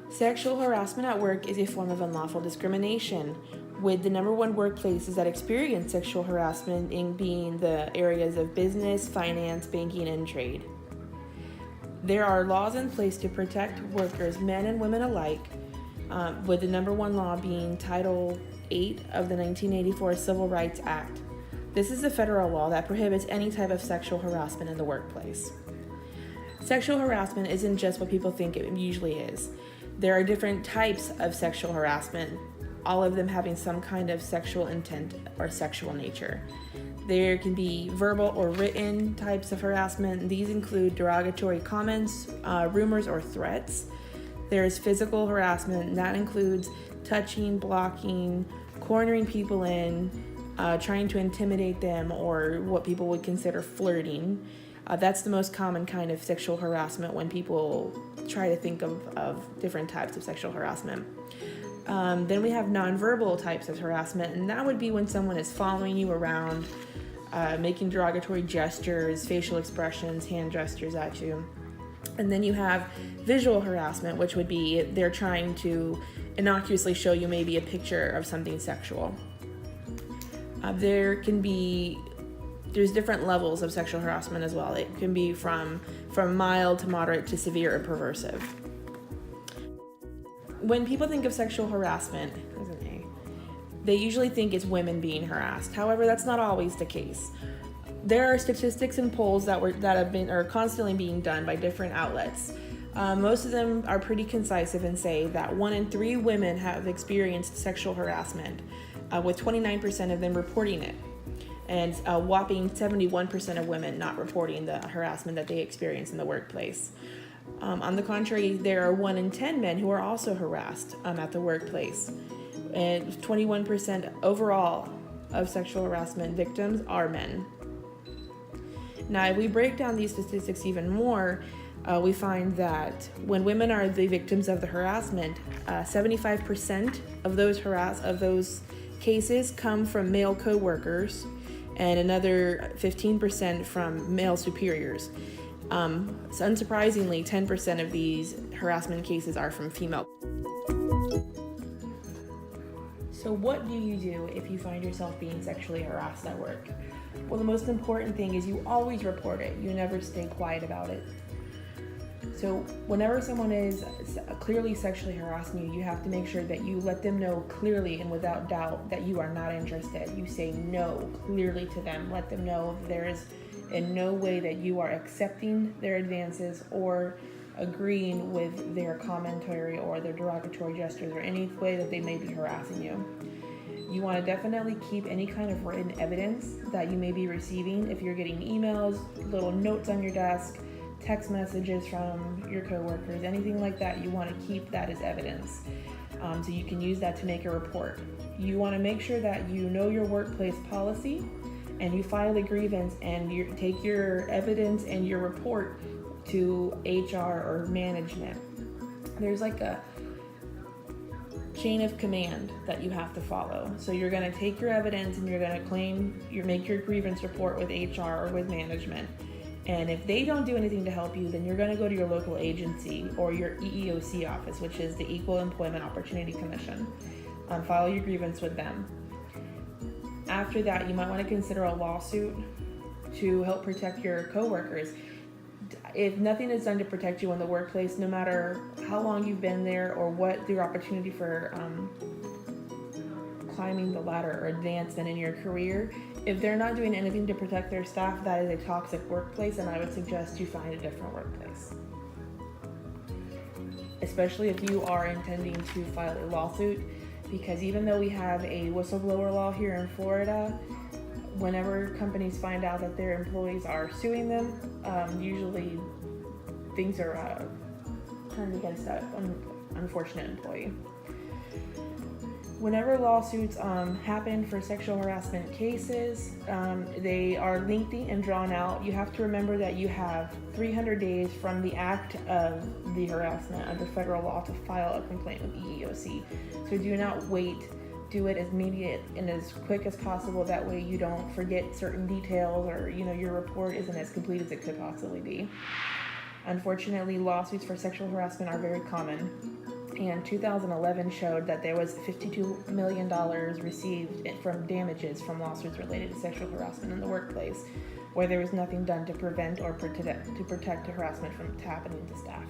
Sexual harassment at work is a form of unlawful discrimination, with the number one workplaces that experience sexual harassment in being the areas of business, finance, banking, and trade. There are laws in place to protect workers, men and women alike, with the number one law being Title 8 of the 1984 Civil Rights Act. This is a federal law that prohibits any type of sexual harassment in the workplace. Sexual harassment isn't just what people think it usually is. There are different types of sexual harassment, all of them having some kind of sexual intent or sexual nature. There can be verbal or written types of harassment. These include derogatory comments, rumors, or threats. There's physical harassment, and that includes touching, blocking, cornering people in, trying to intimidate them, or what people would consider flirting. That's the most common kind of sexual harassment when people try to think of different types of sexual harassment. Then we have nonverbal types of harassment, and that would be when someone is following you around, making derogatory gestures, facial expressions, hand gestures at you. And then you have visual harassment, which would be they're trying to innocuously show you maybe a picture of something sexual. There's different levels of sexual harassment as well. It can be from mild to moderate to severe or perversive. When people think of sexual harassment, they usually think it's women being harassed. However, that's not always the case. There are statistics and polls that are constantly being done by different outlets. Most of them are pretty concisive and say that 1 in 3 women have experienced sexual harassment, with 29% of them reporting it, and a whopping 71% of women not reporting the harassment that they experience in the workplace. On the contrary, there are 1 in 10 men who are also harassed at the workplace, and 21% overall of sexual harassment victims are men. Now, if we break down these statistics even more, we find that when women are the victims of the harassment, 75% of those cases come from male co-workers, and another 15% from male superiors. So unsurprisingly, 10% of these harassment cases are from female. So what do you do if you find yourself being sexually harassed at work? Well, the most important thing is you always report it. You never stay quiet about it. So whenever someone is clearly sexually harassing you, you have to make sure that you let them know clearly and without doubt that you are not interested. You say no clearly to them. Let them know there is in no way that you are accepting their advances or agreeing with their commentary or their derogatory gestures or any way that they may be harassing you. You want to definitely keep any kind of written evidence that you may be receiving. If you're getting emails, little notes on your desk, text messages from your coworkers, anything like that, you want to keep that as evidence, so you can use that to make a report. You want to make sure that you know your workplace policy and you file a grievance and you take your evidence and your report to HR or management. There's like a chain of command that you have to follow. So you're going to take your evidence and you're going to make your grievance report with HR or with management. And if they don't do anything to help you, then you're going to go to your local agency or your EEOC office, which is the Equal Employment Opportunity Commission. File your grievance with them. After that, you might want to consider a lawsuit to help protect your coworkers. If nothing is done to protect you in the workplace, no matter how long you've been there or what your opportunity for climbing the ladder or advancement in your career, if they're not doing anything to protect their staff, that is a toxic workplace, and I would suggest you find a different workplace. Especially if you are intending to file a lawsuit, because even though we have a whistleblower law here in Florida, whenever companies find out that their employees are suing them, usually things are turned against that unfortunate employee. Whenever lawsuits happen for sexual harassment cases, they are lengthy and drawn out. You have to remember that you have 300 days from the act of the harassment under federal law to file a complaint with EEOC. So do not wait. Do it as immediate and as quick as possible. That way you don't forget certain details, or your report isn't as complete as it could possibly be. Unfortunately, lawsuits for sexual harassment are very common, And 2011 showed that there was $52 million received from damages from lawsuits related to sexual harassment in the workplace, where there was nothing done to prevent or protect harassment from happening to staff.